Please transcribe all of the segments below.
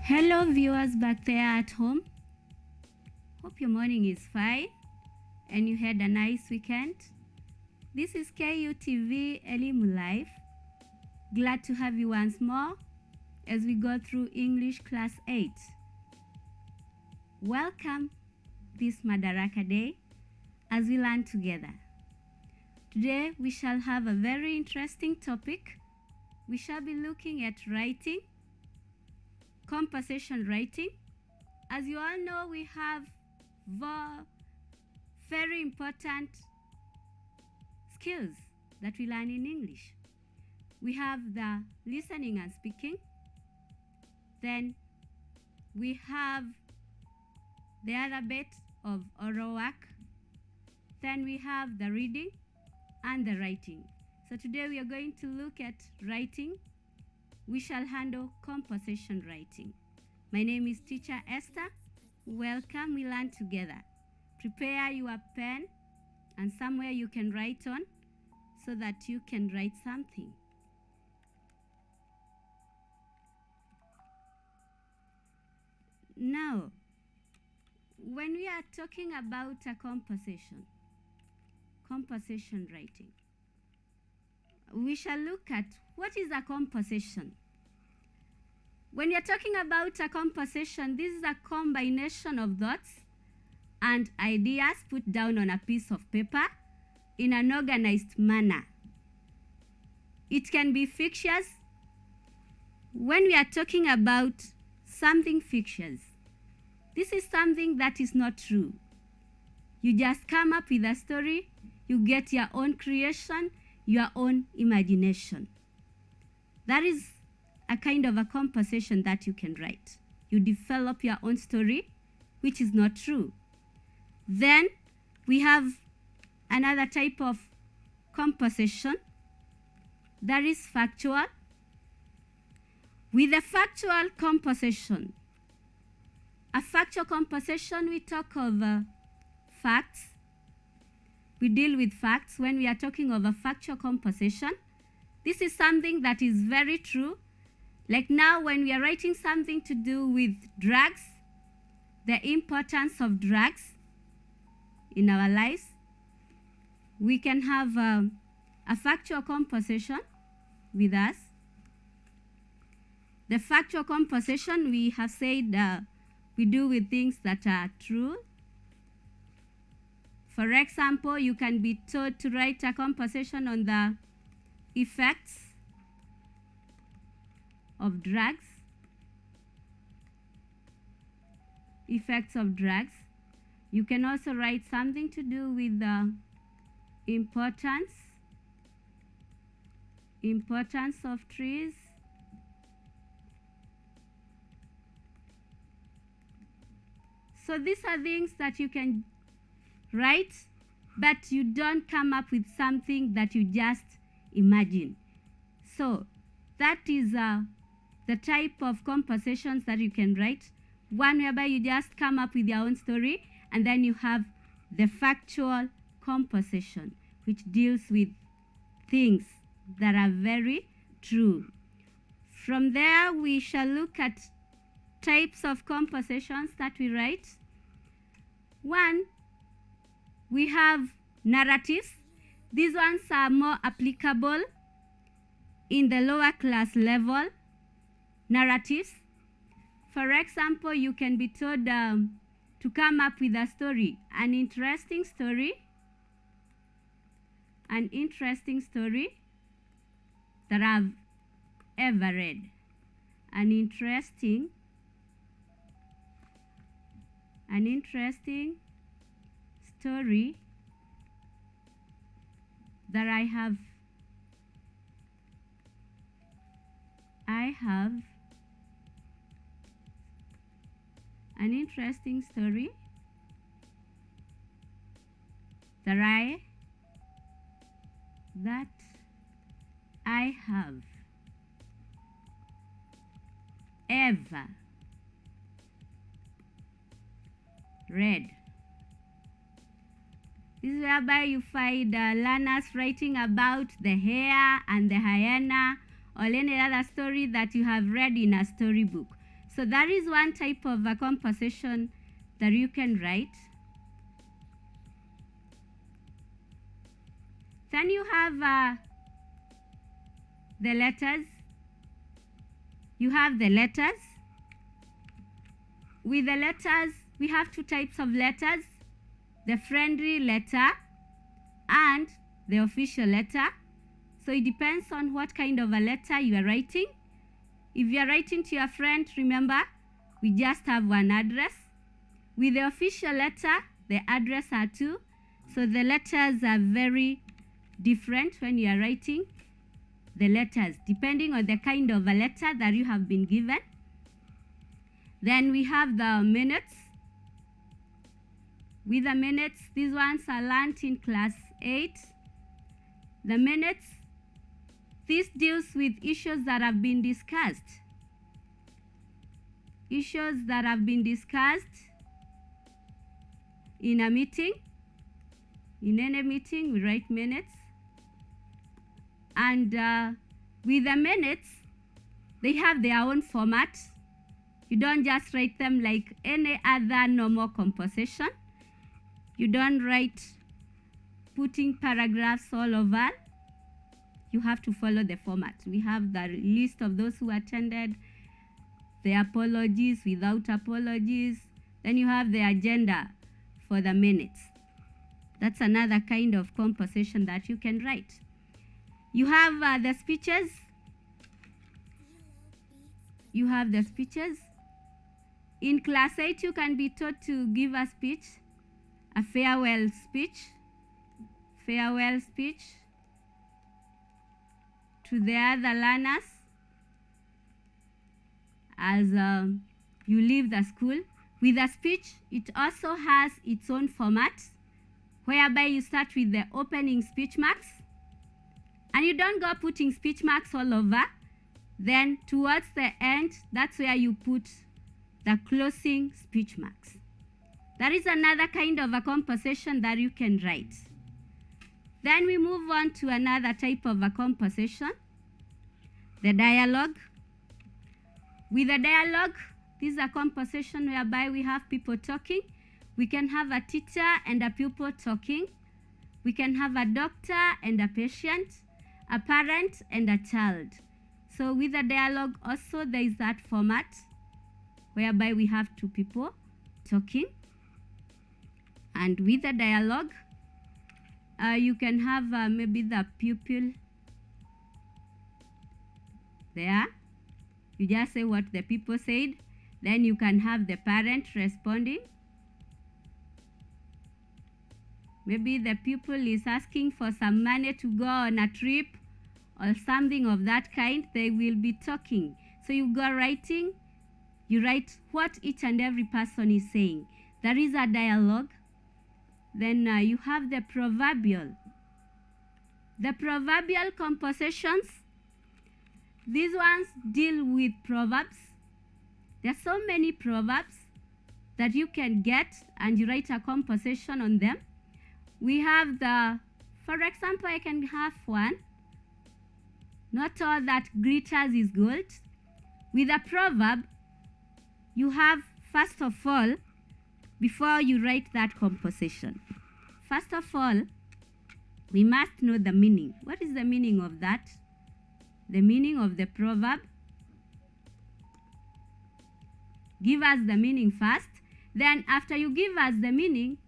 Hello viewers back there at home. Hope your morning is fine and you had a nice weekend. This is KUTV Elimu Live. Glad to have you once more as we go through English Class 8. Welcome this Madaraka Day as we learn together. Today we shall have a very interesting topic. We shall be looking at writing, conversation writing. As you all know, we have very important skills that we learn in English. We have the listening and speaking. Then we have the other bit of oral work. Then we have the reading and the writing. So today we are going to look at writing. We shall handle conversation writing. My name is Teacher Esther. Welcome, we learn together. Prepare your pen and somewhere you can write on so that you can write something. Now, when we are talking about a conversation writing, we shall look at what is a conversation. When you're talking about a conversation, this is a combination of thoughts and ideas put down on a piece of paper in an organized manner. It can be fictitious. When we are talking about something fictitious, this is something that is not true. You just come up with a story, you get your own creation, your own imagination. That is a kind of a conversation that you can write. You develop your own story, which is not true. Then we have another type of conversation that is factual. With a factual conversation, a factual conversation, we talk of facts. We deal with facts when we are talking of a factual conversation. This is something that is very true. Like now when we are writing something to do with drugs, the importance of drugs in our lives, we can have a factual conversation with us. The factual conversation, we have said we do with things that are true. For example, you can be told to write a conversation on the effects of drugs. Effects of drugs. You can also write something to do with the importance of trees. So these are things that you can write, but you don't come up with something that you just imagine. So that is the type of conversations that you can write. One whereby you just come up with your own story, and then you have the factual conversation, which deals with things that are very true. From there, we shall look at types of conversations that we write. One, we have narratives. These ones are more applicable in the lower class level. Narratives. For example, you can be told to come up with a story, an interesting story that I've ever read. An interesting story that I have an interesting story that I have ever read. This is whereby you find learners writing about the hare and the hyena or any other story that you have read in a storybook. So that is one type of a composition that you can write. Then you have the letters. You have the letters. With the letters, we have two types of letters, the friendly letter and the official letter. So it depends on what kind of a letter you are writing. If you are writing to your friend, remember, we just have one address. With the official letter, the address are two. So the letters are very different when you are writing the letters, depending on the kind of a letter that you have been given. Then we have the minutes. With the minutes, these ones are learnt in class 8. The minutes, this deals with issues that have been discussed. Issues that have been discussed in a meeting. In any meeting, we write minutes. And with the minutes, they have their own format. You don't just write them like any other normal composition. You don't write putting paragraphs all over. You have to follow the format. We have the list of those who attended, the apologies, without apologies. Then you have the agenda for the minutes. That's another kind of composition that you can write. You have the speeches. You have the speeches. In class 8, you can be taught to give a speech, a farewell speech to the other learners as you leave the school. With a speech, it also has its own format, whereby you start with the opening speech marks, and you don't go putting speech marks all over. Then towards the end, that's where you put the closing speech marks. That is another kind of a composition that you can write. Then we move on to another type of a composition, the dialogue. With a dialogue, this is a composition whereby we have people talking. We can have a teacher and a pupil talking. We can have a doctor and a patient, a parent and a child. So with a dialogue also there is that format whereby we have two people talking. And with a dialogue, you can have maybe the pupil there. You just say what the people said. Then you can have the parent responding. Maybe the pupil is asking for some money to go on a trip or something of that kind. They will be talking. So you go writing. You write what each and every person is saying. There is a dialogue. Then you have the proverbial. The proverbial compositions, these ones deal with proverbs. There are so many proverbs that you can get and you write a composition on them. We have for example, I can have one. Not all that glitters is gold. With a proverb, you have, first of all, before you write that composition, first of all, we must know the meaning. What is the meaning of that? The meaning of the proverb. Give us the meaning first. Then after you give us the meaning,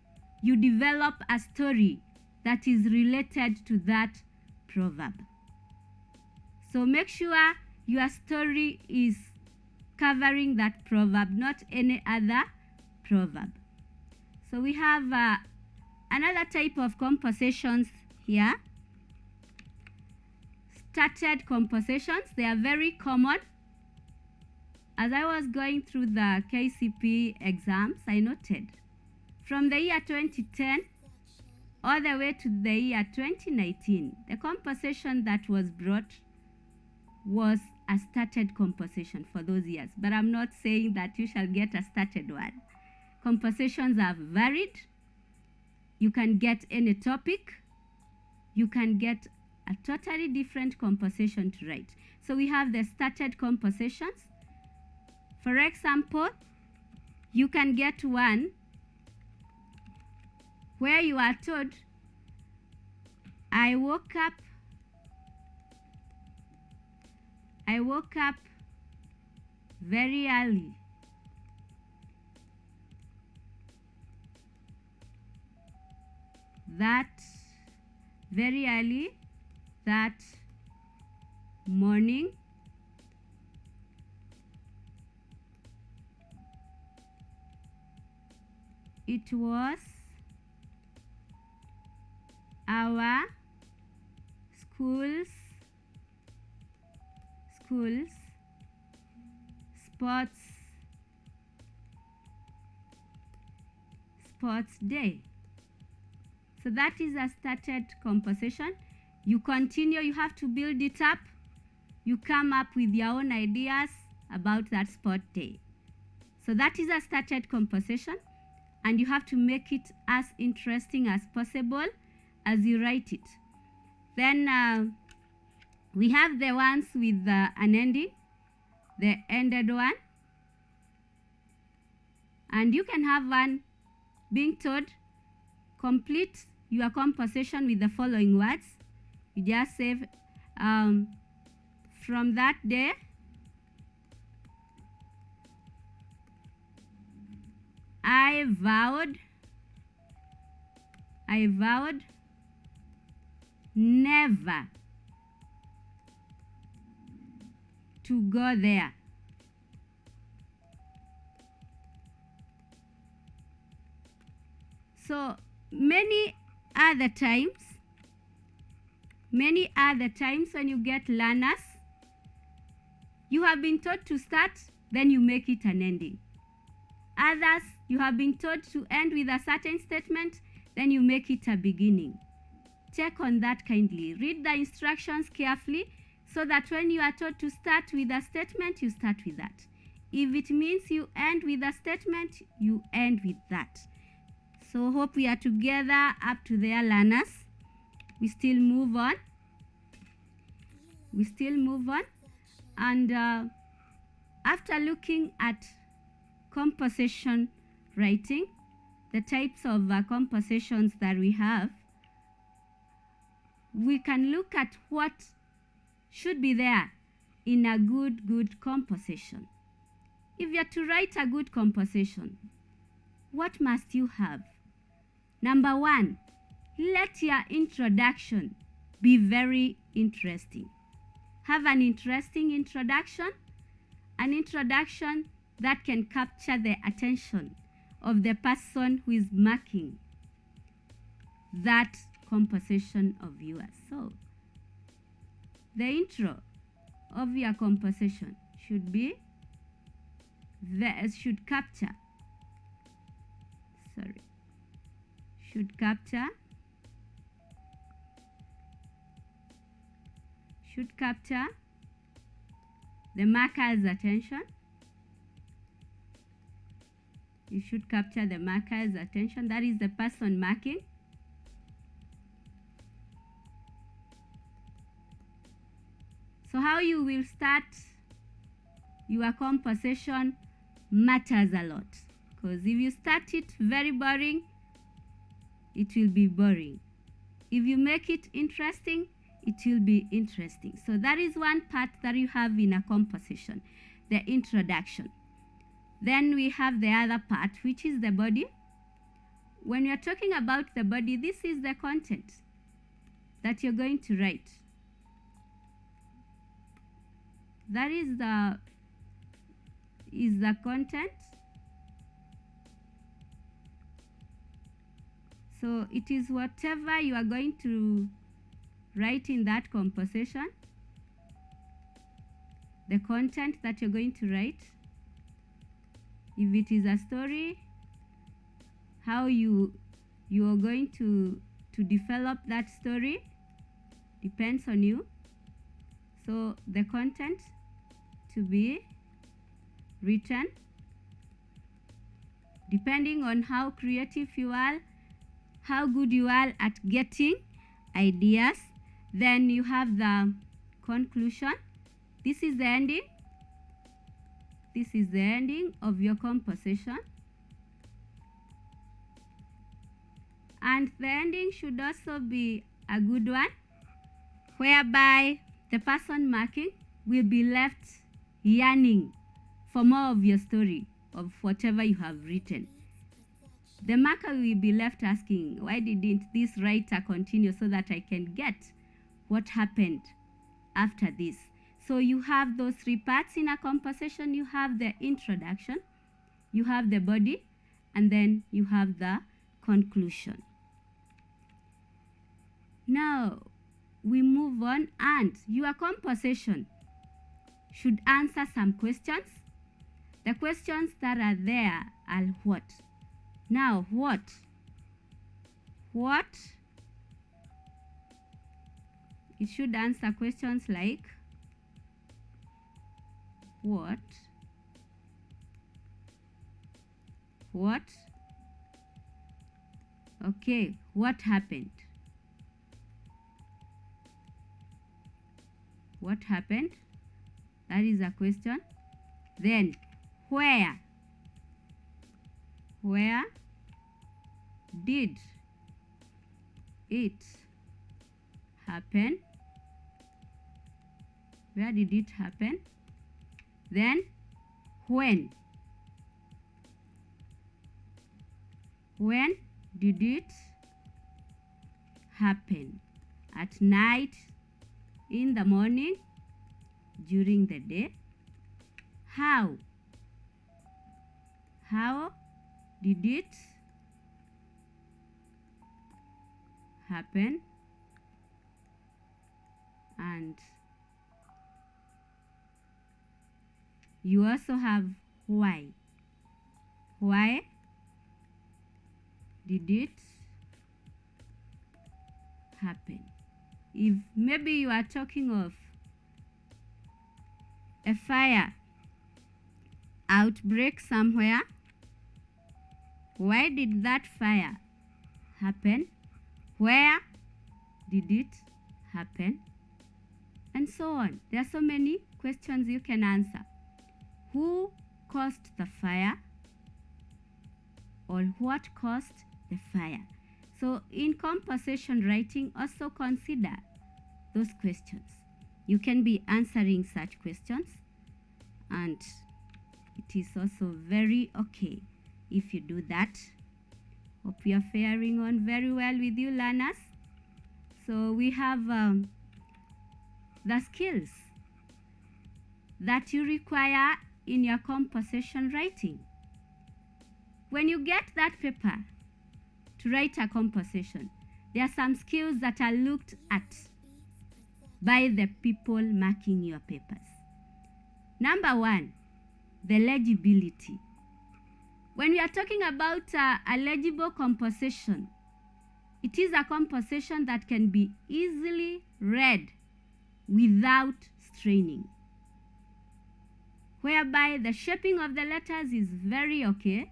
you develop a story that is related to that proverb. So make sure your story is covering that proverb, not any other proverb. So we have another type of compositions here. Started compositions. They are very common. As I was going through the KCP exams, I noted from the year 2010 all the way to the year 2019, the composition that was brought was a started composition for those years. But I'm not saying that you shall get a started one. Compositions are varied. You can get any topic. You can get a totally different composition to write. So we have the started compositions. For example, you can get one where you are told, I woke up very early. Very early that morning. It was our school's sports day. So that is a started composition. You continue, you have to build it up. You come up with your own ideas about that sport day. So that is a started composition, and you have to make it as interesting as possible as you write it. Then we have the ones with an ending, the ended one. And you can have one being told, complete your composition with the following words. You just say, from that day, I vowed never to go there. So many other times when you get learners, you have been taught to start, then you make it an ending. Others, you have been taught to end with a certain statement, then you make it a beginning. Check on that kindly. Read the instructions carefully so that when you are taught to start with a statement, you start with that. If it means you end with a statement, you end with that. So hope we are together up to there, learners. We still move on. And after looking at composition writing, the types of compositions that we have, we can look at what should be there in a good composition. If you are to write a good composition, what must you have? Number one, let your introduction be very interesting. Have an interesting introduction, an introduction that can capture the attention of the person who is marking that composition of yours. So, the intro of your composition should capture the marker's attention. You should capture the marker's attention. That is the person marking. So how you will start your composition matters a lot. Because if you start it very boring, it will be boring. If you make it interesting, it will be interesting. So that is one part that you have in a composition, the introduction. Then we have the other part, which is the body. When you're talking about the body, this is the content that you're going to write. That is the content. So it is whatever you are going to write in that composition, the content that you're going to write. If it is a story, how you are going to develop that story depends on you. So the content to be written depending on how creative you are, how good you are at getting ideas. Then you have the conclusion. This is the ending. this is the ending of your composition. And the ending should also be a good one, whereby the person marking will be left yearning for more of your story, of whatever you have written. The marker will be left asking, why didn't this writer continue so that I can get what happened after this? So you have those three parts in a composition. You have the introduction, you have the body, and then you have the conclusion. Now we move on, and your composition should answer some questions. The questions that are there are what? Now what? It should answer questions like what, okay, what happened? What happened? That is a question. Then where did it happen? Where did it happen? Then when did it happen? At night, in the morning, during the day? How did it happen? And you also have why. Why did it happen? If maybe you are talking of a fire outbreak somewhere, why did that fire happen? Where did it happen? And so on. There are so many questions you can answer. Who caused the fire? Or what caused the fire? So in composition writing, also consider those questions. You can be answering such questions, and it is also very okay if you do that. Hope you are faring on very well with you learners. So we have the skills that you require in your composition writing. When you get that paper to write a composition, there are some skills that are looked at by the people marking your papers. Number one, the legibility. When we are talking about a legible composition, it is a composition that can be easily read without straining, whereby the shaping of the letters is very okay,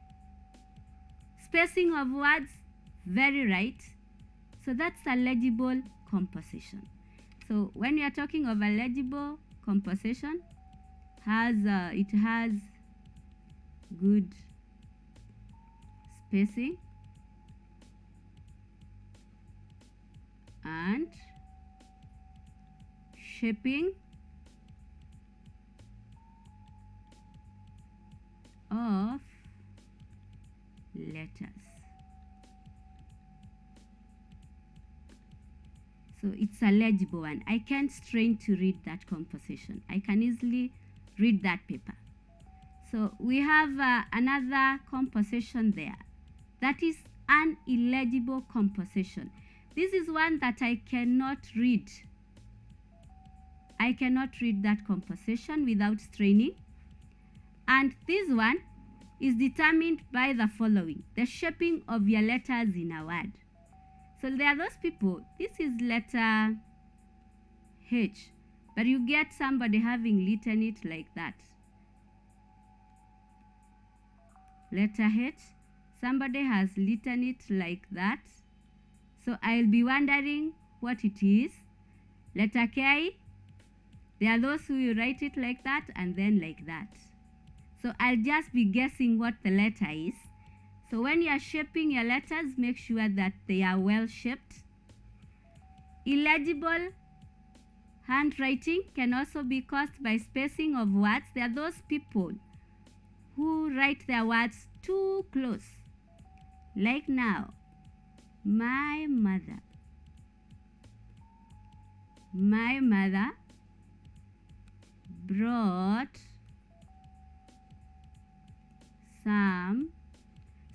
spacing of words very right. So that's a legible composition. So when we are talking of a legible composition, it has good spacing and shaping of letters. So it's a legible one. I can't strain to read that composition. I can easily read that paper. So we have another composition there. That is an illegible composition. This is one that I cannot read. I cannot read that composition without straining. And this one is determined by the following: the shaping of your letters in a word. So there are those people, this is letter H, but you get somebody having written it like that. Letter H, somebody has written it like that. So I'll be wondering what it is. Letter K, there are those who will write it like that and then like that. So I'll just be guessing what the letter is. So when you are shaping your letters, make sure that they are well shaped. Illegible handwriting can also be caused by spacing of words. There are those people who write their words too close. Like now, my mother. My mother brought some.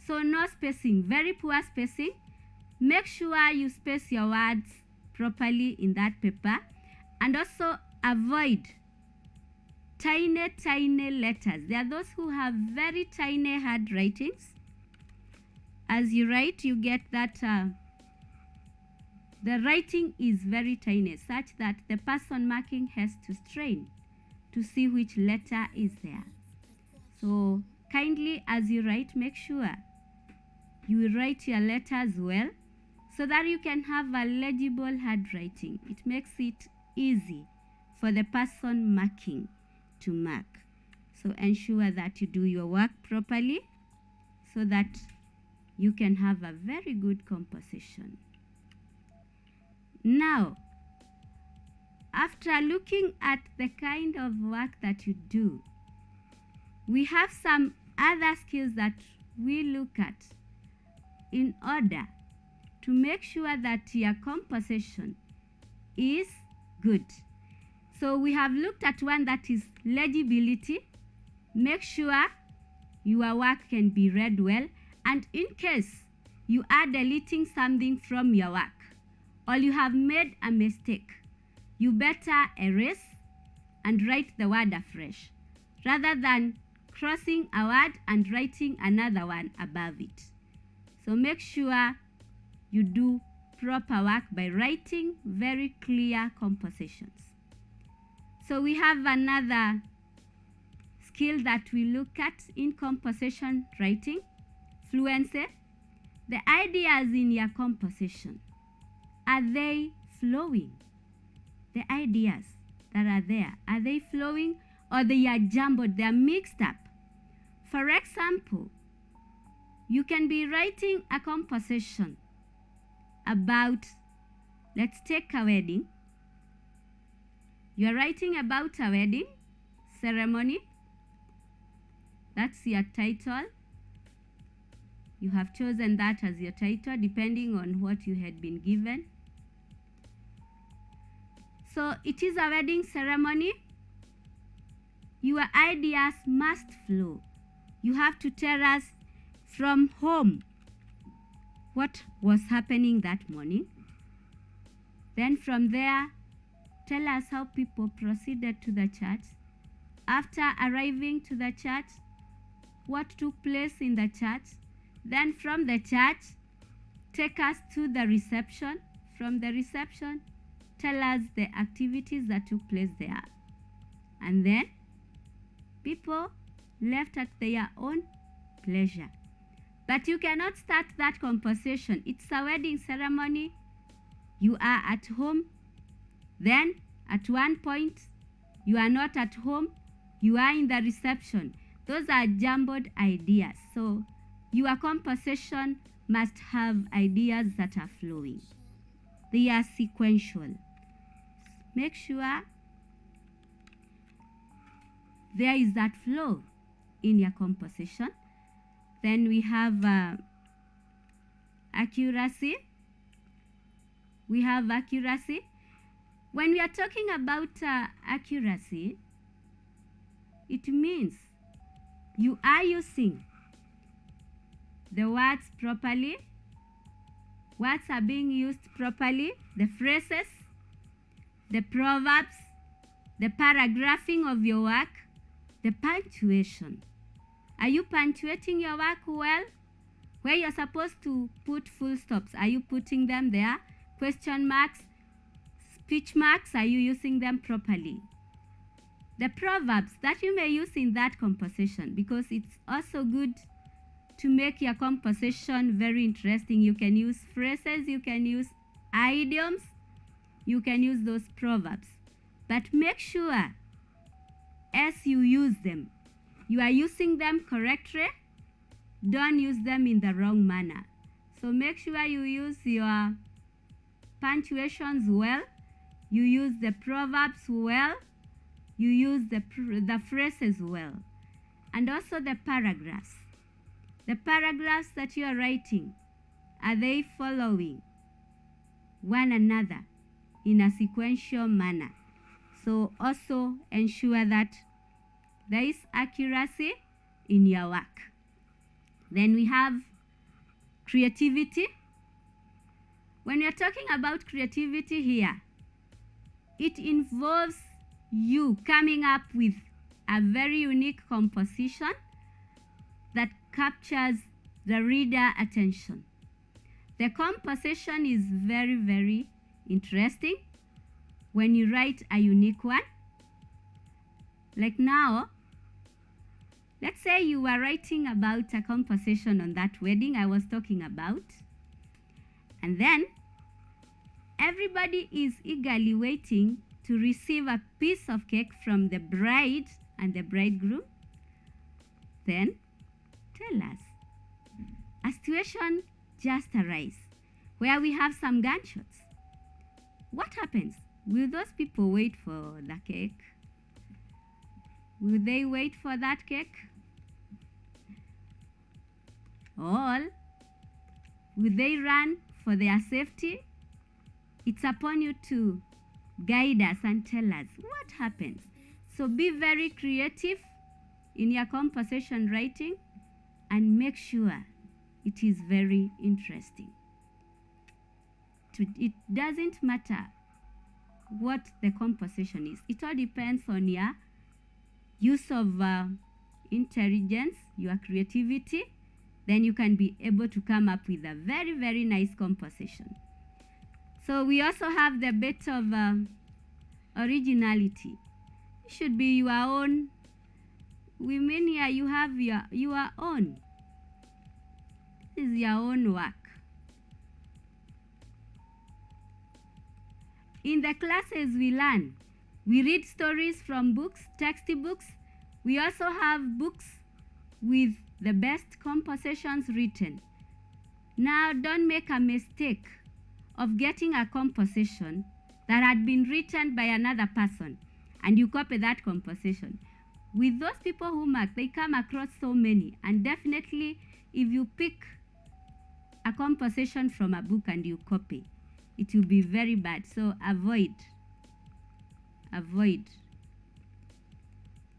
So no spacing, very poor spacing. Make sure you space your words properly in that paper, and also avoid tiny letters. There are those who have very tiny handwritings. As you write, you get that the writing is very tiny, such that the person marking has to strain to see which letter is there. So kindly, as you write, make sure you write your letters well so that you can have a legible handwriting. It makes it easy for the person marking to mark. So ensure that you do your work properly so that you can have a very good composition. Now, after looking at the kind of work that you do, we have some other skills that we look at in order to make sure that your composition is good. So we have looked at one that is legibility. Make sure your work can be read well, and in case you are deleting something from your work or you have made a mistake, you better erase and write the word afresh rather than crossing a word and writing another one above it. So make sure you do proper work by writing very clear compositions. So we have another skill that we look at in composition writing, fluency. The ideas in your composition, are they flowing? The ideas that are there, are they flowing, or they are jumbled, they are mixed up? For example, you can be writing a composition about, let's take a wedding. You are writing about a wedding ceremony. That's your title. You have chosen that as your title depending on what you had been given. So it is a wedding ceremony. Your ideas must flow. You have to tell us from home what was happening that morning. Then from there, tell us how people proceeded to the church. After arriving to the church, what took place in the church. Then from the church, take us to the reception. From the reception, tell us the activities that took place there. And then people left at their own pleasure. But you cannot start that composition. It's a wedding ceremony. You are at home. Then at one point, you are not at home. You are in the reception. Those are jumbled ideas. So your composition must have ideas that are flowing. They are sequential. Make sure there is that flow in your composition. Then we have accuracy. We have accuracy. When we are talking about accuracy, it means you are using the words properly. Words are being used properly. The phrases, the proverbs, the paragraphing of your work, the punctuation. Are you punctuating your work well? Where you're supposed to put full stops, are you putting them there? Question marks, speech marks, are you using them properly? The proverbs that you may use in that composition, because it's also good to make your composition very interesting. You can use phrases, you can use idioms, you can use those proverbs. But make sure as you use them, you are using them correctly. Don't use them in the wrong manner. So make sure you use your punctuations well, you use the proverbs well, you use the phrases well, and also the paragraphs. The paragraphs that you are writing, are they following one another in a sequential manner? So also ensure that there is accuracy in your work. Then we have creativity. When you're talking about creativity here, it involves you coming up with a very unique composition that captures the reader attention. The composition is very, very interesting when you write a unique one. Like now, let's say you were writing about a composition on that wedding I was talking about, and then everybody is eagerly waiting to receive a piece of cake from the bride and the bridegroom. Then tell us, a situation just arises where we have some gunshots. What happens? Will those people wait for the cake? Will they wait for that cake? Or will they run for their safety? It's upon you to guide us and tell us what happens. So be very creative in your composition writing and make sure it is very interesting. It doesn't matter what the composition is. It all depends on your use of intelligence, your creativity. Then you can be able to come up with a very, very nice composition. So we also have the bit of originality. It should be your own. We mean here you have your own. This is your own work. In the classes we learn, we read stories from books, textbooks. We also have books with the best compositions written. Now don't make a mistake of getting a composition that had been written by another person and you copy that composition. With those people who mark, they come across so many, and definitely if you pick a composition from a book and you copy, it will be very bad. So avoid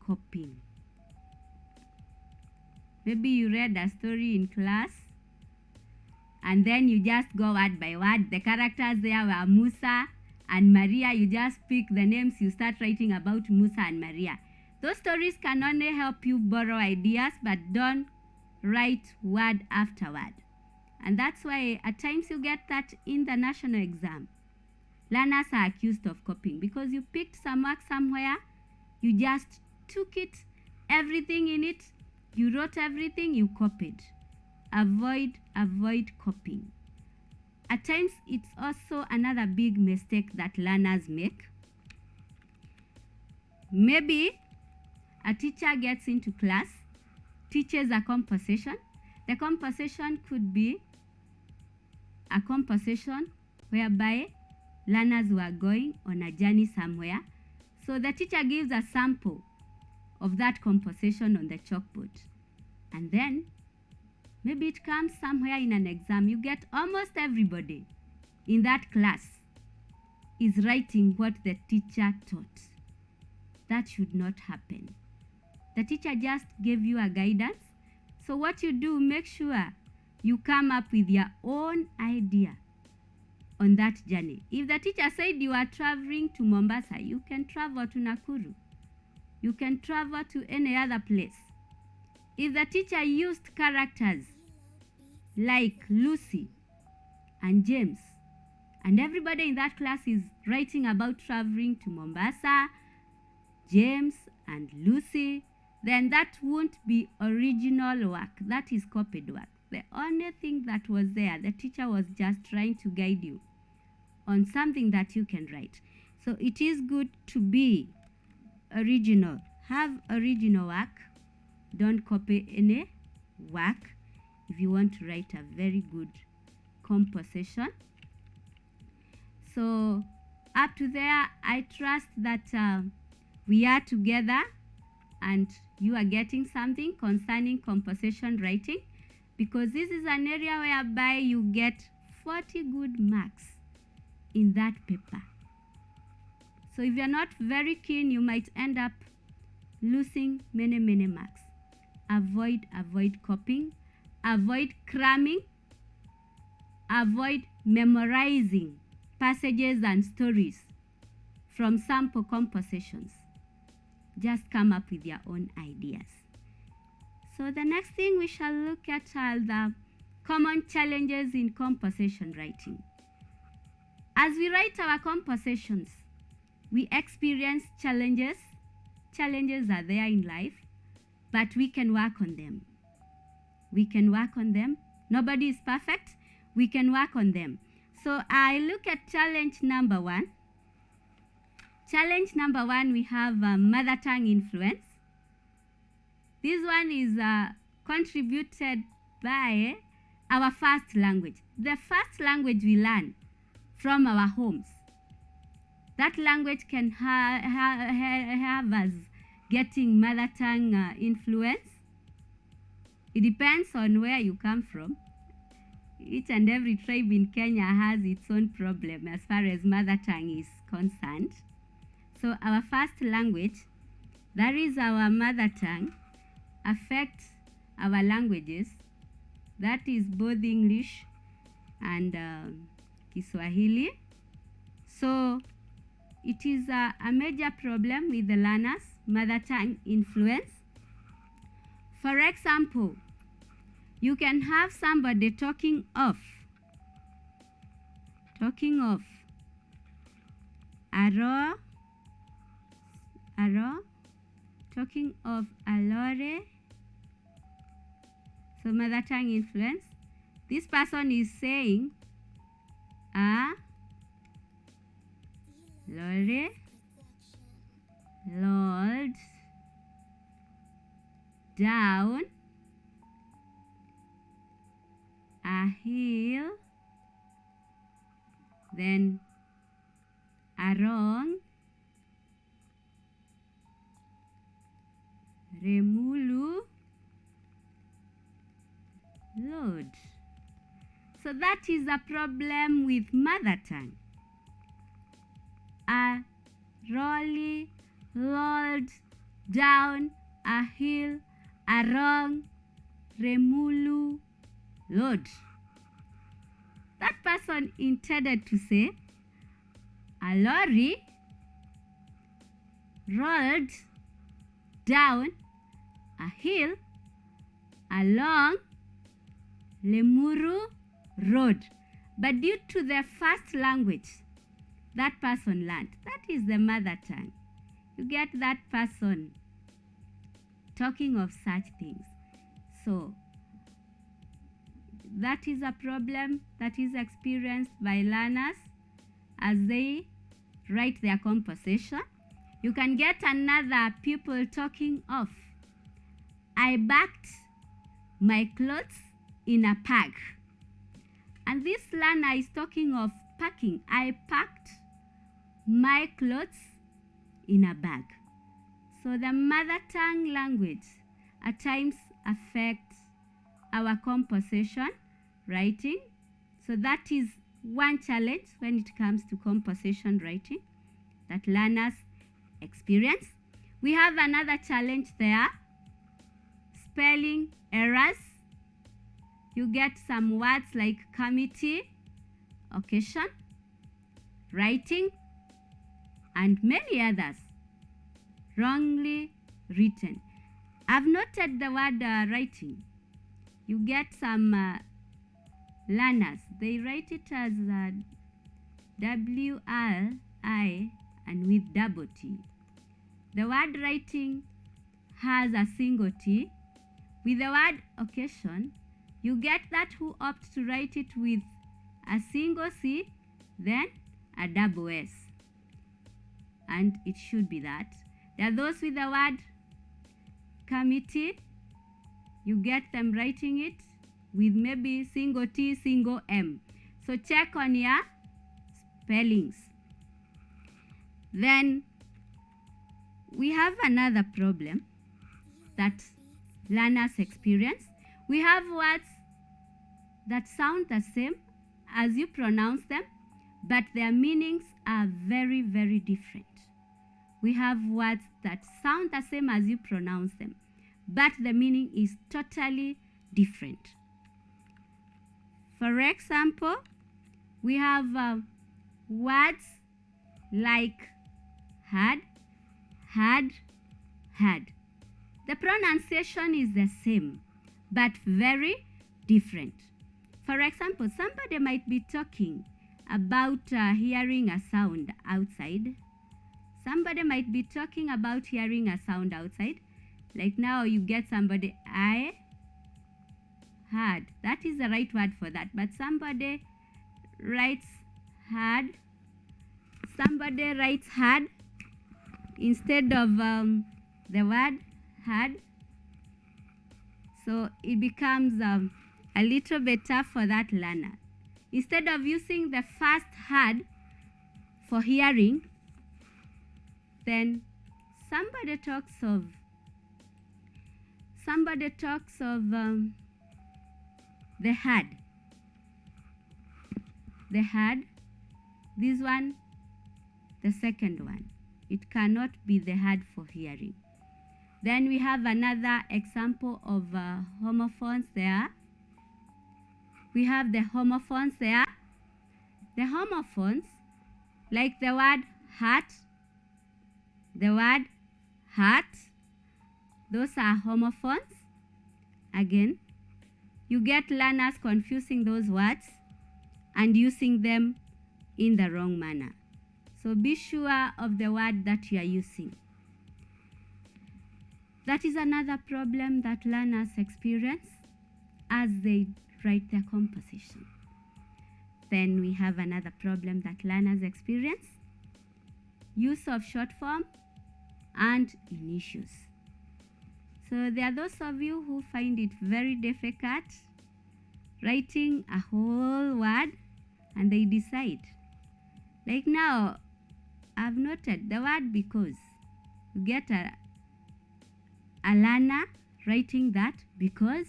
copying. Maybe you read a story in class and then you just go word by word. The characters there were Musa and Maria. You just pick the names, you start writing about Musa and Maria. Those stories can only help you borrow ideas, but don't write word after word. And that's why at times you get that in the national exam, learners are accused of copying because you picked some work somewhere, you just took it, everything in it, you wrote everything, you copied. Avoid copying. At times it's also another big mistake that learners make. Maybe a teacher gets into class, teaches a composition. The composition could be a composition whereby learners were going on a journey somewhere. So the teacher gives a sample of that composition on the chalkboard. And then maybe it comes somewhere in an exam. You get almost everybody in that class is writing what the teacher taught. That should not happen. The teacher just gave you a guidance. So what you do, make sure you come up with your own idea on that journey. If the teacher said you are traveling to Mombasa, you can travel to Nakuru. You can travel to any other place. If the teacher used characters like Lucy and James, and everybody in that class is writing about traveling to Mombasa, James and Lucy, then that won't be original work. That is copied work. The only thing that was there, the teacher was just trying to guide you on something that you can write. So it is good to be original. Have original work. Don't copy any work if you want to write a very good composition. So up to there, I trust that we are together and you are getting something concerning composition writing, because this is an area whereby you get 40 good marks in that paper. So if you're not very keen, you might end up losing many marks. Avoid copying, avoid cramming, avoid memorizing passages and stories from sample compositions. Just come up with your own ideas. So the next thing we shall look at are the common challenges in composition writing. As we write our compositions, we experience challenges. Challenges are there in life, but we can work on them. We can work on them. Nobody is perfect. We can work on them. So I look at challenge number 1. Challenge number 1, we have mother tongue influence. This one is contributed by our first language. The first language we learn from our homes. That language can have us getting mother tongue influence. It depends on where you come from. Each and every tribe in Kenya has its own problem as far as mother tongue is concerned. So our first language, that is our mother tongue, affects our languages. That is both English and Kiswahili. So it is a major problem with the learners, mother tongue influence. For example, you can have somebody talking of aro, talking of alore. So mother tongue influence. This person is saying lore, Lord, down a hill, then arong, remulu, Lord. So that is a problem with mother tongue. A rolly, Lord, down a hill, arong, remulu, Lord. That person intended to say a lorry rolled down a hill along Lemuru Road. But due to the first language that person learned, that is the mother tongue, you get that person talking of such things. So that is a problem that is experienced by learners as they write their composition. You can get another pupil talking of, I packed my clothes in a bag. And this learner is talking of packing. I packed my clothes in a bag. So the mother tongue language at times affects our composition writing. So that is one challenge when it comes to composition writing that learners experience. We have another challenge there, spelling errors. You get some words like committee, occasion, writing, and many others wrongly written. I've noted the word writing. You get some learners, they write it as W-R-I and with double T. The word writing has a single T. With the word occasion, you get that who opt to write it with a single C, then a double S. And it should be that. There are those with the word committee, You get them writing it with maybe single T, single M. So check on your spellings. Then we have another problem that learners experience. We have words that sound the same as you pronounce them, but their meanings are very, very different. We have words that sound the same as you pronounce them, but the meaning is totally different. For example, we have words like had, had. The pronunciation is the same, but very different. For example, somebody might be talking about hearing a sound outside. Somebody might be talking about hearing a sound outside. Like now you get somebody, I heard. That is the right word for that. But somebody writes had. Somebody writes had instead of the word had. So it becomes a little bit tough for that learner. Instead of using the first had for hearing, then somebody talks of the had. The had, this one, the second one. It cannot be the had for hearing. Then we have another example of homophones there. We have the homophones there. The homophones, like the word heart, those are homophones. Again, you get learners confusing those words and using them in the wrong manner. So be sure of the word that you are using. That is another problem that learners experience as they write their composition. Then we have another problem that learners experience: use of short form and initials. So there are those of you who find it very difficult writing a whole word and they decide. Like now, I've noted the word because. You get a learner writing that because,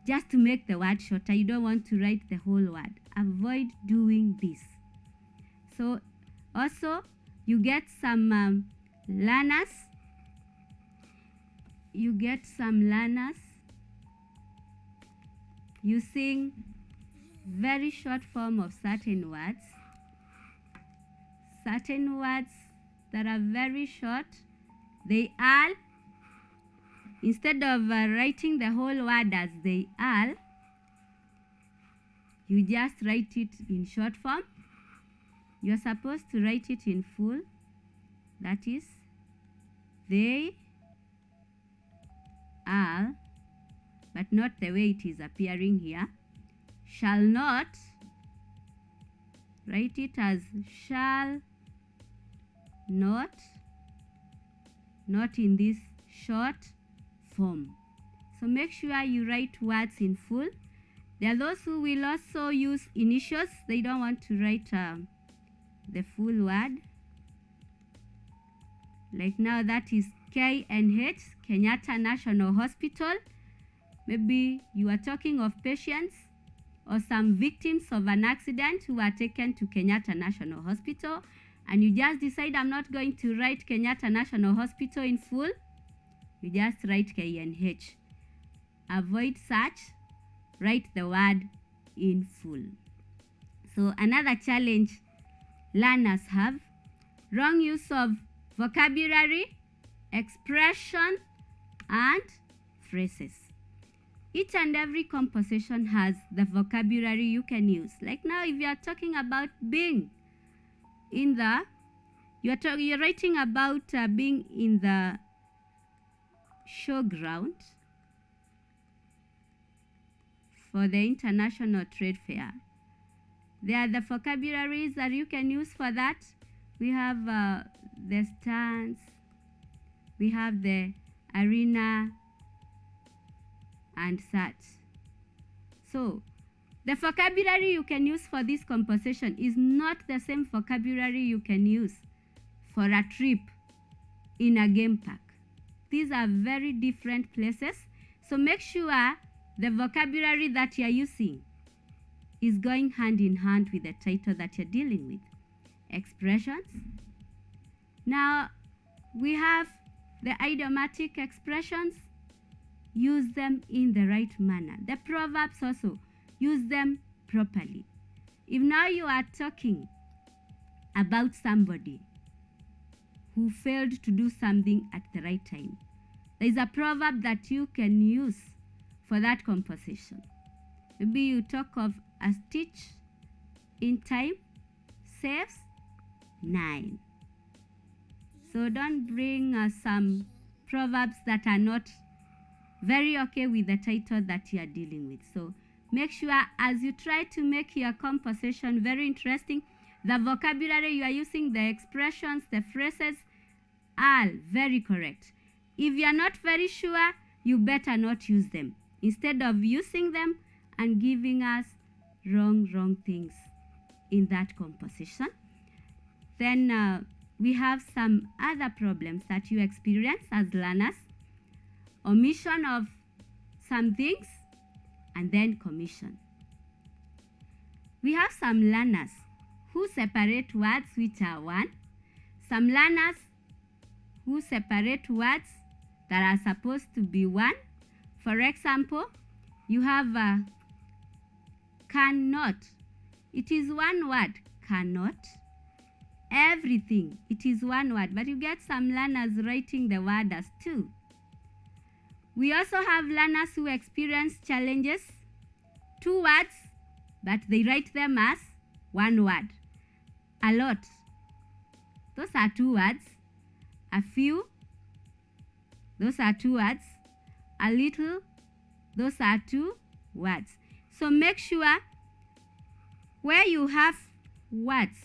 just to make the word shorter. You don't want to write the whole word. Avoid doing this. So also you get some learners using very short form of certain words that are very short. They are, instead of writing the whole word as they are, you just write it in short form. You're supposed to write it in full. That is, they are, but not the way it is appearing here. Shall not, write it as shall not in this short form. So make sure you write words in full. There are those who will also use initials. They don't want to write the full word. Like now, that is KNH, Kenyatta National Hospital. Maybe you are talking of patients or some victims of an accident who are taken to Kenyatta National Hospital, and you just decide, I'm not going to write Kenyatta National Hospital in full. You just write KNH. Avoid such. Write the word in full. So another challenge learners have: wrong use of vocabulary, expression, and phrases. Each and every composition has the vocabulary you can use. Like now, if you are talking about being in the, you're writing about being in the showground for the International Trade Fair. There are the vocabularies that you can use for that. We have the stands, we have the arena, and such. So the vocabulary you can use for this composition is not the same vocabulary you can use for a trip in a game park. These are very different places. So make sure the vocabulary that you're using is going hand in hand with the title that you're dealing with. Expressions. Now we have the idiomatic expressions. Use them in the right manner. The proverbs also, use them properly. If now you are talking about somebody who failed to do something at the right time, there is a proverb that you can use for that composition. Maybe you talk of a stitch in time saves 9. So don't bring some proverbs that are not very okay with the title that you are dealing with. So make sure as you try to make your composition very interesting, the vocabulary you are using, the expressions, the phrases are very correct. If you are not very sure, you better not use them. Instead of using them and giving us wrong things in that composition. Then we have some other problems that you experience as learners. Omission of some things and then commission. We have some learners who separate words which are one, some learners who separate words that are supposed to be one. For example, you have cannot. It is one word, cannot. Everything, it is one word, but you get some learners writing the word as two. We also have learners who experience challenges, 2 words, but they write them as one word. A lot, those are 2 words. A few, those are 2 words. A little, those are 2 words. So make sure where you have words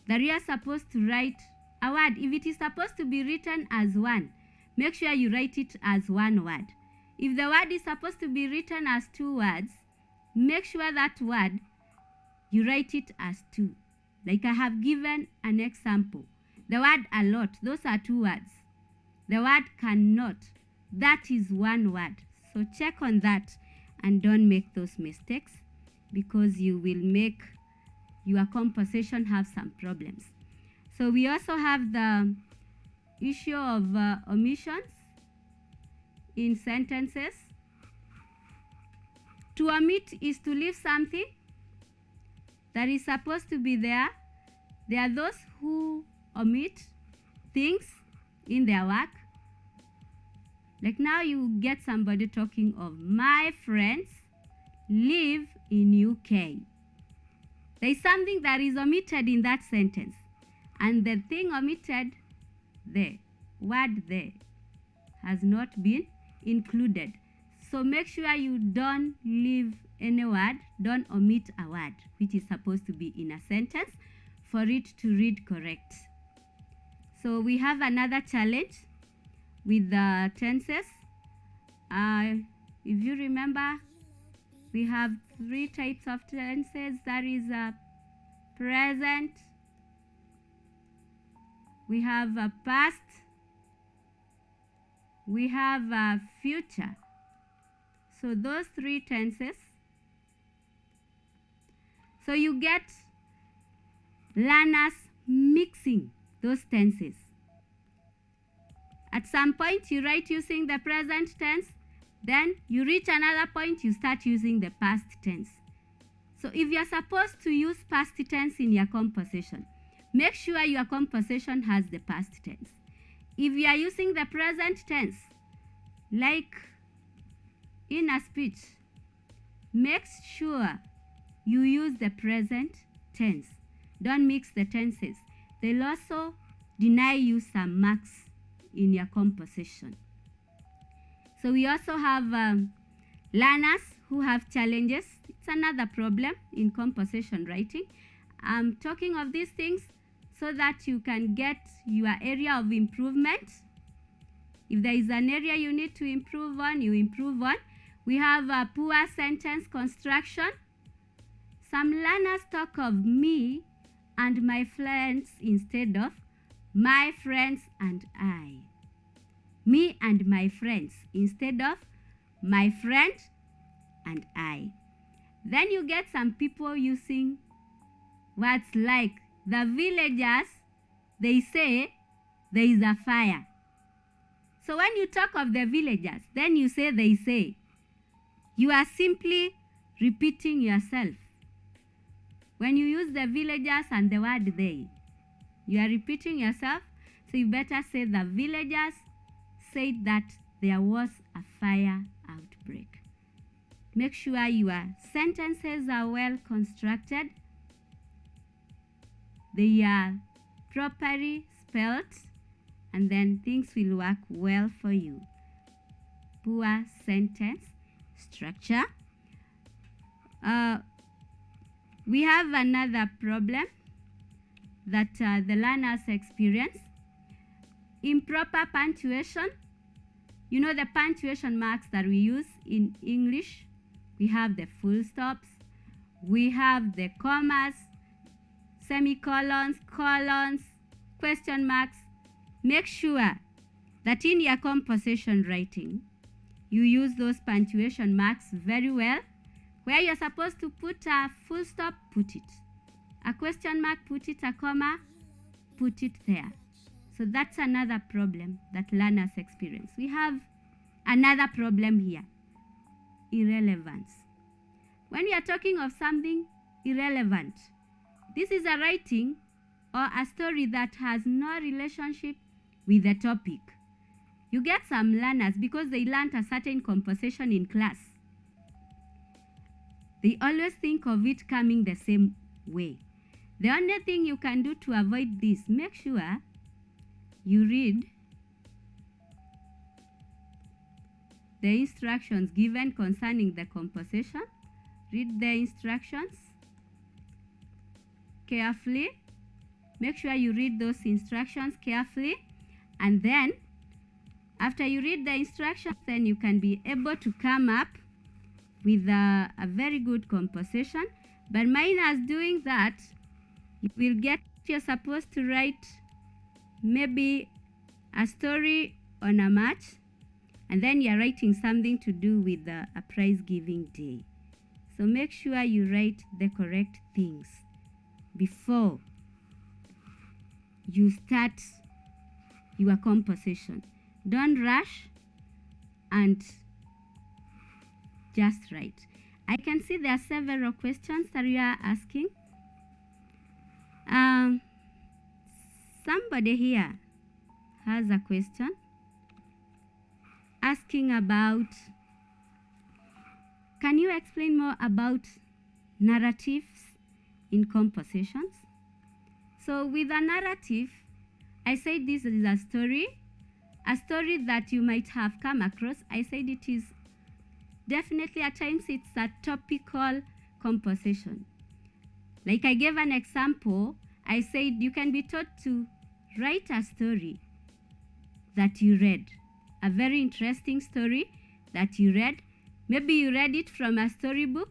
that you are supposed to write a word, if it is supposed to be written as one, make sure you write it as one word. If the word is supposed to be written as 2 words, make sure that word you write it as 2. Like I have given an example. The word a lot, those are 2 words. The word cannot, that is one word. So check on that and don't make those mistakes, because you will make your composition have some problems. So we also have the issue of omissions in sentences. To omit is to leave something that is supposed to be there. There are those who omit things in their work. Like now you get somebody talking of my friends live in UK. There is something that is omitted in that sentence, and the thing omitted, the word there, has not been included. So make sure you don't leave any word, don't omit a word which is supposed to be in a sentence for it to read correct. So we have another challenge with the tenses. If you remember, we have 3 types of tenses. That is present, we have a past, we have a future. So those 3 tenses. So you get learners mixing those tenses. At some point you write using the present tense, then you reach another point, you start using the past tense. So if you are supposed to use past tense in your composition, make sure your composition has the past tense. If you are using the present tense, like in a speech, make sure you use the present tense. Don't mix the tenses. They'll also deny you some marks in your composition. So we also have learners who have challenges. It's another problem in composition writing. I'm talking of these things so that you can get your area of improvement. If there is an area you need to improve on, you improve on. We have a poor sentence construction. Some learners talk of me and my friends instead of my friends and I. Me and my friends instead of my friend and I. Then you get some people using words like the villagers, they say there is a fire. So when you talk of the villagers, then you say they say. You are simply repeating yourself. When you use the villagers and the word they, you are repeating yourself. So you better say the villagers said that there was a fire outbreak. Make sure your sentences are well constructed. They are properly spelled, and then things will work well for you. Poor sentence structure. We have another problem that the learners experience. Improper punctuation. You know the punctuation marks that we use in English. We have the full stops. We have the commas, semicolons, colons, question marks. Make sure that in your composition writing, you use those punctuation marks very well. Where you're supposed to put a full stop, put it. A question mark, put it. A comma, put it there. So that's another problem that learners experience. We have another problem here, irrelevance. When we are talking of something irrelevant, this is a writing or a story that has no relationship with the topic. You get some learners, because they learned a certain composition in class, they always think of it coming the same way. The only thing you can do to avoid this, make sure you read the instructions given concerning the composition. Read the instructions carefully. Make sure you read those instructions carefully, and then after you read the instructions, then you can be able to come up with a very good composition. But minus doing that, you will get you're supposed to write maybe a story on a match, and then you're writing something to do with a prize giving day. So make sure you write the correct things before you start your composition. Don't rush and just write. I can see there are several questions that you are asking. Somebody here has a question asking about, can you explain more about narratives in compositions? So with a narrative, I said this is a story that you might have come across. I said it is definitely at times it's a topical composition. Like I gave an example, I said you can be taught to write a story that you read, a very interesting story that you read. Maybe you read it from a storybook,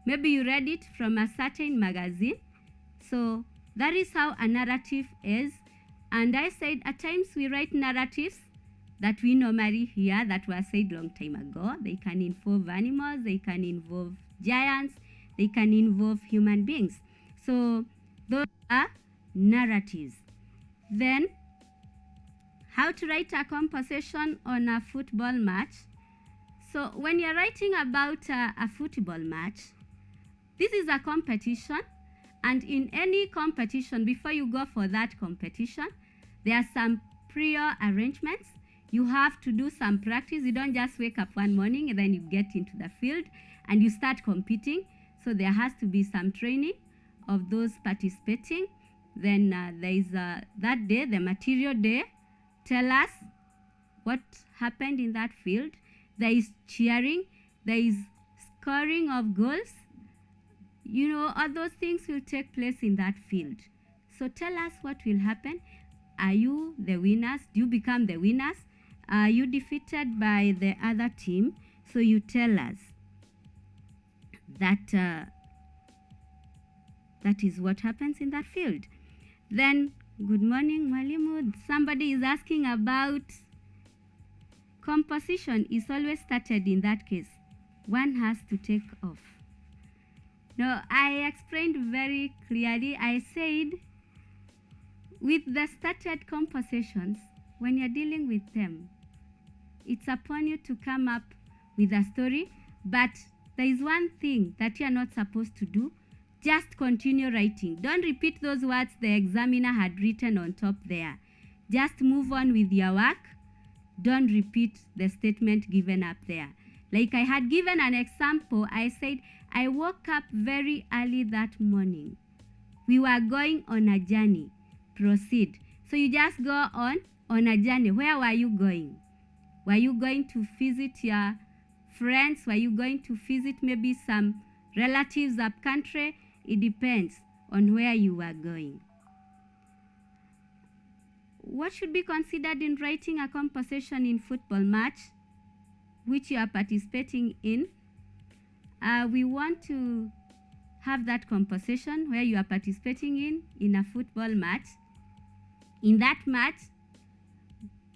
maybe you read it from a certain magazine. So that is how a narrative is. And I said at times we write narratives that we normally hear that were said long time ago. They can involve animals, they can involve giants, they can involve human beings. So those are narratives. Then how to write a composition on a football match. So when you're writing about a football match, this is a competition, and in any competition, before you go for that competition, there are some prior arrangements. You have to do some practice. You don't just wake up one morning and then you get into the field and you start competing. So there has to be some training of those participating. Then there is that day, the material day. Tell us what happened in that field. There is cheering, there is scoring of goals. You know, all those things will take place in that field. So tell us what will happen. Are you the winners? Do you become the winners? Are you defeated by the other team? So you tell us that that is what happens in that field. Then, good morning, Mwalimu. Somebody is asking about composition is always started in that case. One has to take off. Now, I explained very clearly. I said with the started compositions, when you're dealing with them, it's upon you to come up with a story, but there is one thing that you are not supposed to do. Just continue writing. Don't repeat those words the examiner had written on top there. Just move on with your work. Don't repeat the statement given up there. Like I had given an example, I said, I woke up very early that morning. We were going on a journey. Proceed. So you just go on a journey. Where were you going? Were you going to visit your friends? Were you going to visit maybe some relatives up country? It depends on where you were going. What should be considered in writing a composition in football match which you are participating in? We want to have that composition where you are participating in a football match. In that match,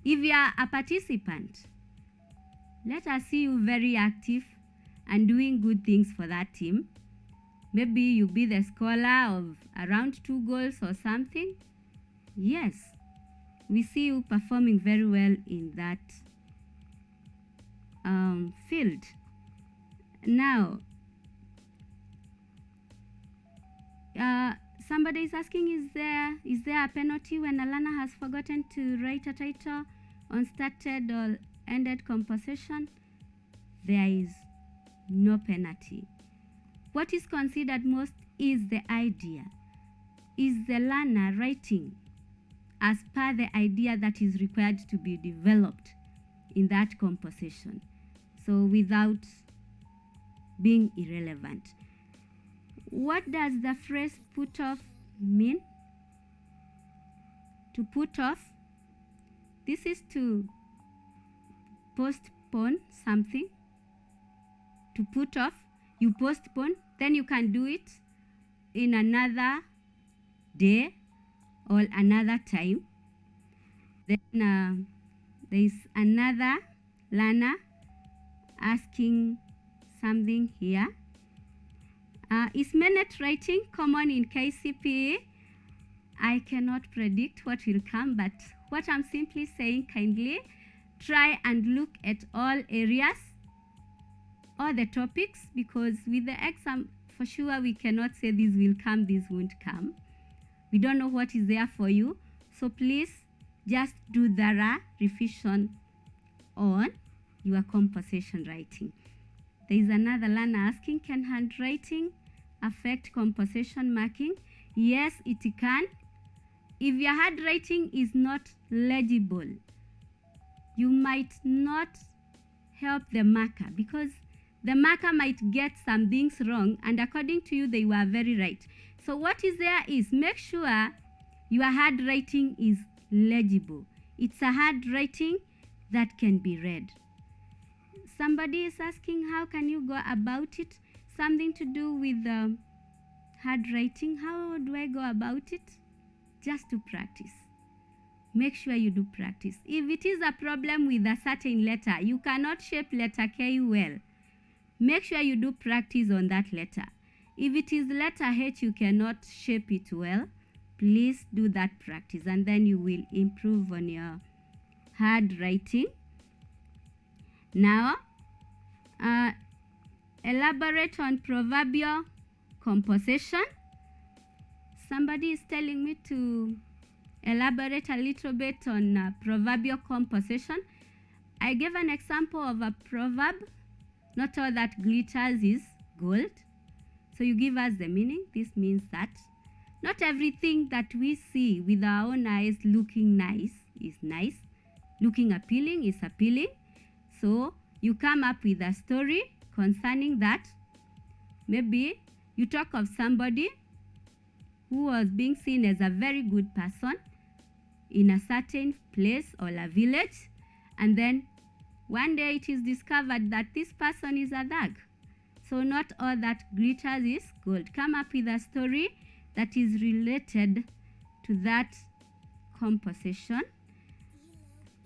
if you are a participant, let us see you very active and doing good things for that team. Maybe you be the scorer of around 2 goals or something. Yes, we see you performing very well in that field. Now, somebody is asking, is there a penalty when a learner has forgotten to write a title on started or ended composition? There is no penalty. What is considered most is the idea. Is the learner writing as per the idea that is required to be developed in that composition? So without being irrelevant. What does the phrase put off mean? To put off, this is to postpone something. To put off, you postpone, then you can do it in another day or another time. Then there is another learner asking something here. Is minute writing common in KCPE? I cannot predict what will come, but what I'm simply saying, kindly try and look at all areas, all the topics, because with the exam, for sure we cannot say this will come, this won't come. We don't know what is there for you. So please just do thorough revision on your composition writing. There is another learner asking, can handwriting affect composition marking? Yes, it can. If your handwriting is not legible, you might not help the marker, because the marker might get some things wrong, and according to you, they were very right. So what is there is, make sure your handwriting is legible. It's a handwriting that can be read. Somebody is asking, how can you go about it? Something to do with handwriting. How do I go about it? Just to practice. Make sure you do practice. If it is a problem with a certain letter, you cannot shape letter K well, make sure you do practice on that letter. If it is letter H, you cannot shape it well, please do that practice, and then you will improve on your handwriting. Now, elaborate on proverbial composition. Somebody is telling me to elaborate a little bit on proverbial composition. I gave an example of a proverb, not all that glitters is gold. So you give us the meaning. This means that not everything that we see with our own eyes looking nice is nice. Looking appealing is appealing. So you come up with a story concerning that. Maybe you talk of somebody who was being seen as a very good person in a certain place or a village, and then one day it is discovered that this person is a thug. So not all that glitters is gold. Come up with a story that is related to that composition.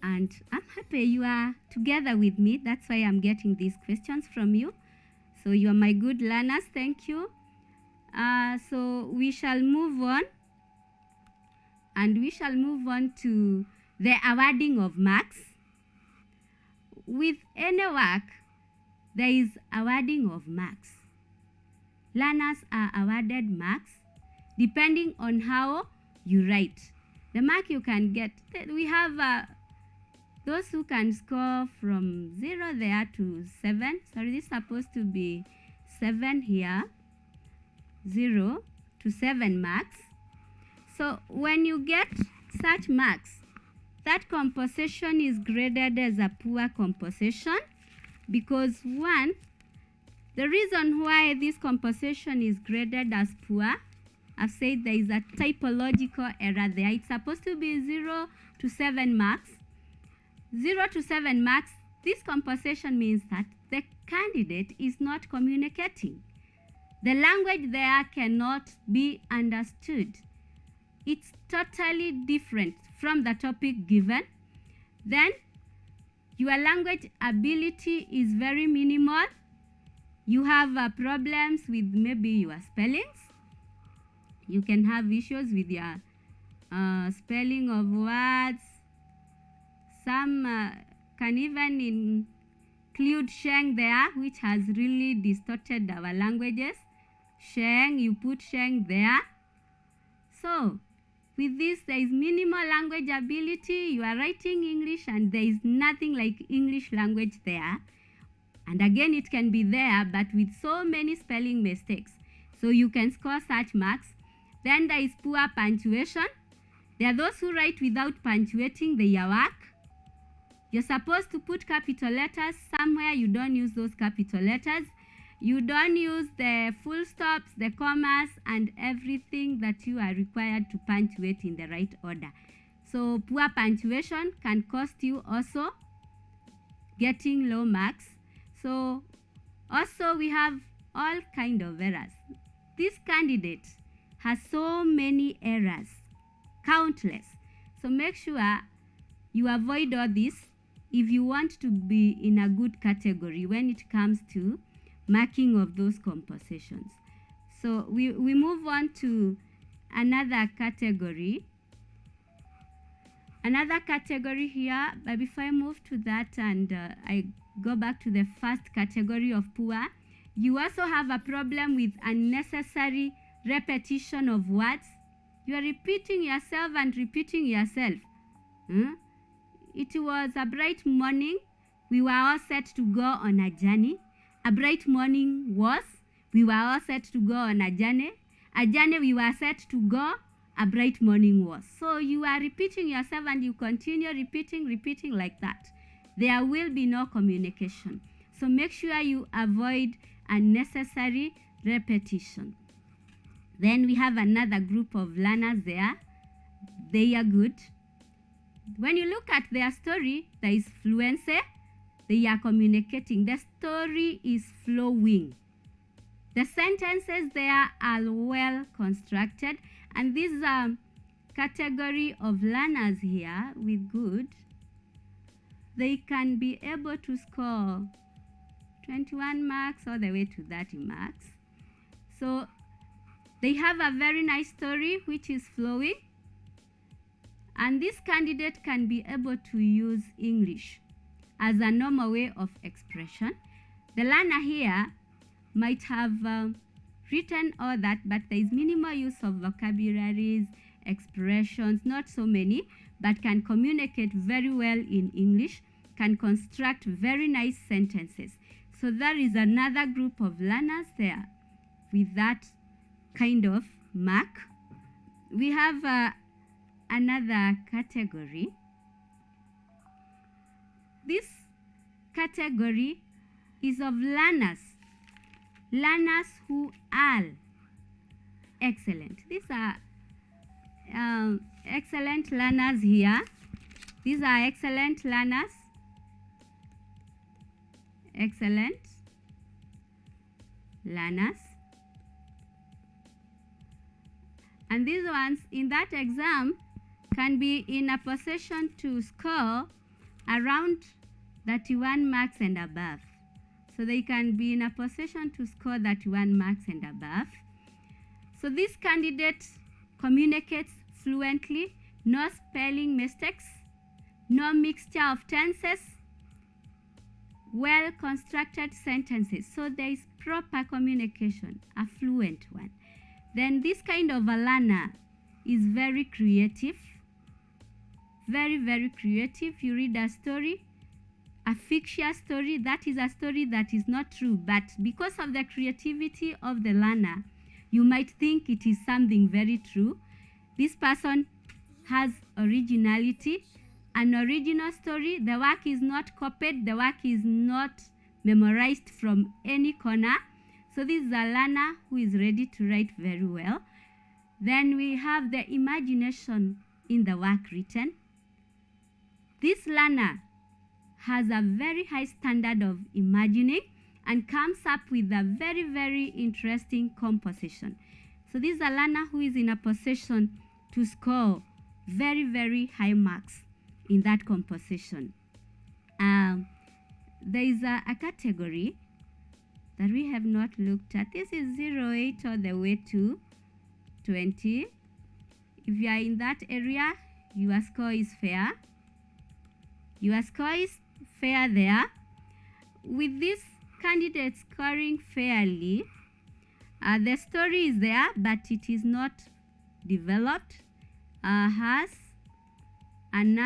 And I'm happy you are together with me. That's why I'm getting these questions from you. So you are my good learners. Thank you. So we shall move on. And we shall move on to the awarding of marks. With any work, there is awarding of marks. Learners are awarded marks depending on how you write. The mark you can get, we have those who can score from 0 there to 7. Sorry, this is supposed to be 7 here. 0 to 7 marks. So when you get such marks, that composition is graded as a poor composition because one, the reason why this composition is graded as poor, I've said there is a typological error there. It's supposed to be 0 to 7 marks. 0 to 7 marks, this composition means that the candidate is not communicating. The language there cannot be understood. It's totally different from the topic given. Then your language ability is very minimal. You have problems with maybe your spellings. You can have issues with your spelling of words. Some can even include Sheng there, which has really distorted our languages. Sheng, you put Sheng there. So with this, there is minimal language ability. You are writing English and there is nothing like English language there. And again, it can be there, but with so many spelling mistakes. So you can score such marks. Then there is poor punctuation. There are those who write without punctuating their work. You're supposed to put capital letters somewhere. You don't use those capital letters. You don't use the full stops, the commas, and everything that you are required to punctuate in the right order. So poor punctuation can cost you also getting low marks. So also we have all kind of errors. This candidate has so many errors, countless. So make sure you avoid all this if you want to be in a good category when it comes to marking of those compositions. So we move on to another category. Another category here, but before I move to that and I go back to the first category of poor, you also have a problem with unnecessary repetition of words. You are repeating yourself and repeating yourself. It was a bright morning. We were all set to go on a journey. A bright morning was. We were all set to go on a journey. A journey we were set to go. A bright morning was. So you are repeating yourself and you continue repeating like that. There will be no communication. So make sure you avoid unnecessary repetition. Then we have another group of learners there. They are good. When you look at their story, there is fluency. They are communicating. The story is flowing. The sentences there are well constructed. And this category of learners here with good, they can be able to score 21 marks all the way to 30 marks. So they have a very nice story which is flowing. And this candidate can be able to use English as a normal way of expression. The learner here might have written all that, but there is minimal use of vocabularies, expressions, not so many, but can communicate very well in English, can construct very nice sentences. So there is another group of learners there with that kind of mark. We have another category. This category is of learners who are excellent. These are excellent learners here. These are excellent learners. excellent learners. And these ones in that exam can be in a position to score around 31 marks and above. So they can be in a position to score 31 marks and above. So this candidate communicates fluently, no spelling mistakes, no mixture of tenses, well-constructed sentences. So there is proper communication, a fluent one. Then this kind of a learner is very creative, very, very creative. You read a story, a fictitious story, that is a story that is not true, but because of the creativity of the learner, you might think it is something very true. This person has originality, an original story. The work is not copied, the work is not memorized from any corner. So this is a learner who is ready to write very well. Then we have the imagination in the work written. This learner has a very high standard of imagining and comes up with a very, very interesting composition. So this is a learner who is in a position to score very, very high marks in that composition. There is a category that we have not looked at. This is 08 all the way to 20. If you are in that area, your score is fair. Your score is fair there. With this candidate scoring fairly, the story is there, but it is not developed, has an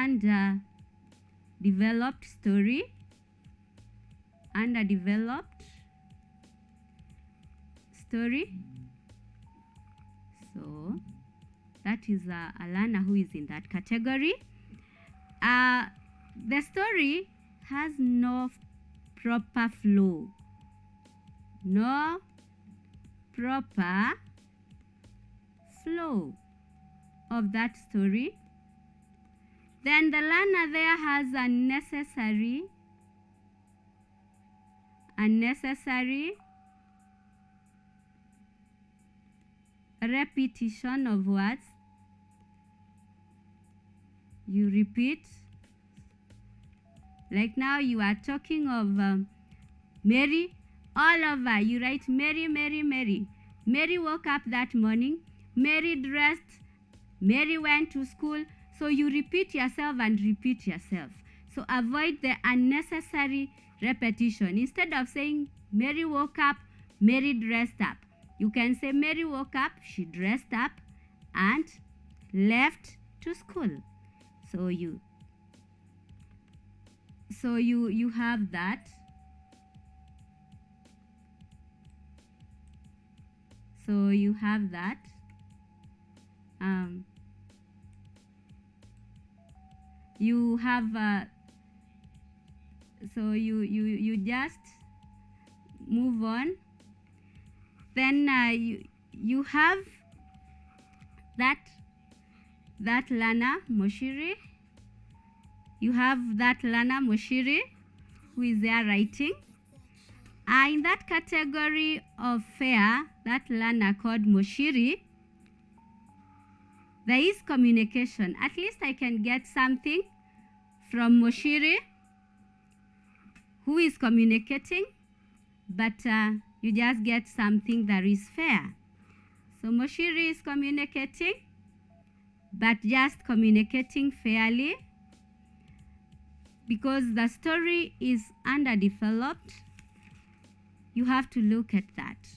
underdeveloped story, So that is a learner who is in that category. The story has no proper flow, no proper flow of that story. Then the learner there has unnecessary repetition of words. You repeat. Like now you are talking of Mary, all over you write Mary, Mary, Mary. Mary woke up that morning, Mary dressed, Mary went to school. So you repeat yourself and repeat yourself. So avoid the unnecessary repetition. Instead of saying Mary woke up, Mary dressed up, you can say Mary woke up, she dressed up and left to school. So you have that. So you have that. You have so you just move on. Then you have that learner Moshiri. You have that learner Moshiri who is there writing. In that category of fair, that learner called Moshiri, there is communication. At least I can get something from Moshiri who is communicating, but you just get something that is fair. So Moshiri is communicating, but just communicating fairly because the story is underdeveloped. You have to look at that.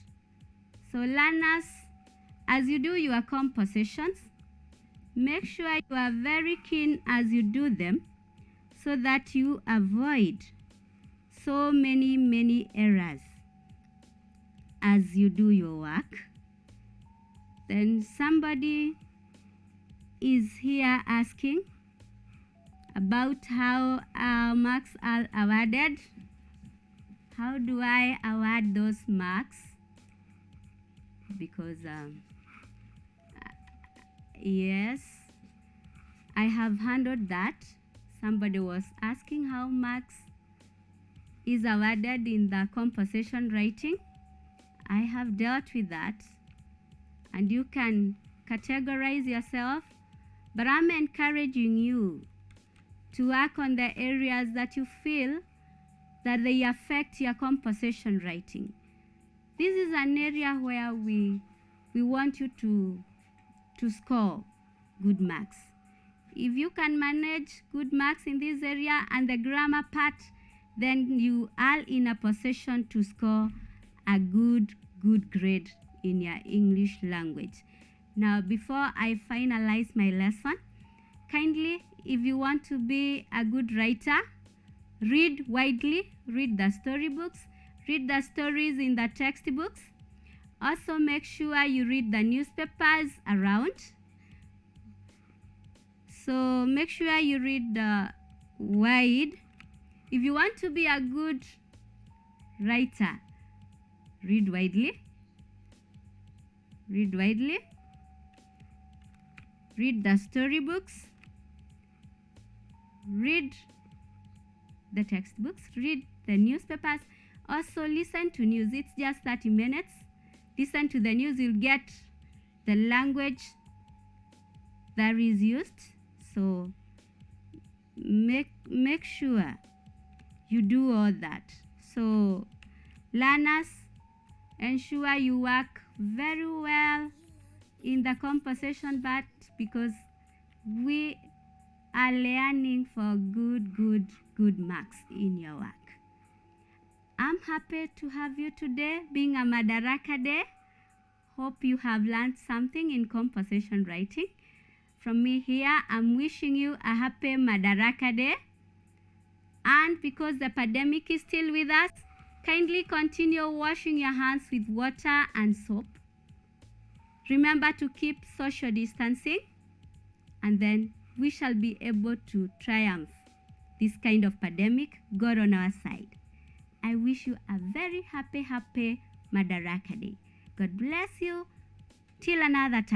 So learners, as you do your compositions, make sure you are very keen as you do them so that you avoid so many errors as you do your work. Then somebody is here asking about how marks are awarded. How do I award those marks? Because yes, I have handled that. Somebody was asking how marks is awarded in the composition writing. I have dealt with that, and you can categorize yourself, but I'm encouraging you to work on the areas that you feel that they affect your composition writing. This is an area where we want you to score good marks. If you can manage good marks in this area and the grammar part, then you are in a position to score a good grade in your English language. Now, before I finalize my lesson, kindly, if you want to be a good writer, read widely, read the storybooks, read the stories in the textbooks. Also make sure you read the newspapers around. So make sure you read wide. If you want to be a good writer, read widely. Read widely. Read the storybooks. Read the textbooks. Read the newspapers. Also listen to news. It's just 30 minutes. Listen to the news. You'll get the language that is used. So make sure you do all that. So learners, ensure you work very well in the composition part, because we are learning for good marks in your work. I'm happy to have you today, being a Madaraka Day. Hope you have learned something in composition writing. From me here, I'm wishing you a happy Madaraka Day. And because the pandemic is still with us, kindly continue washing your hands with water and soap. Remember to keep social distancing, and then we shall be able to triumph this kind of pandemic. God on our side. I wish you a very happy Madaraka Day. God bless you. Till another time.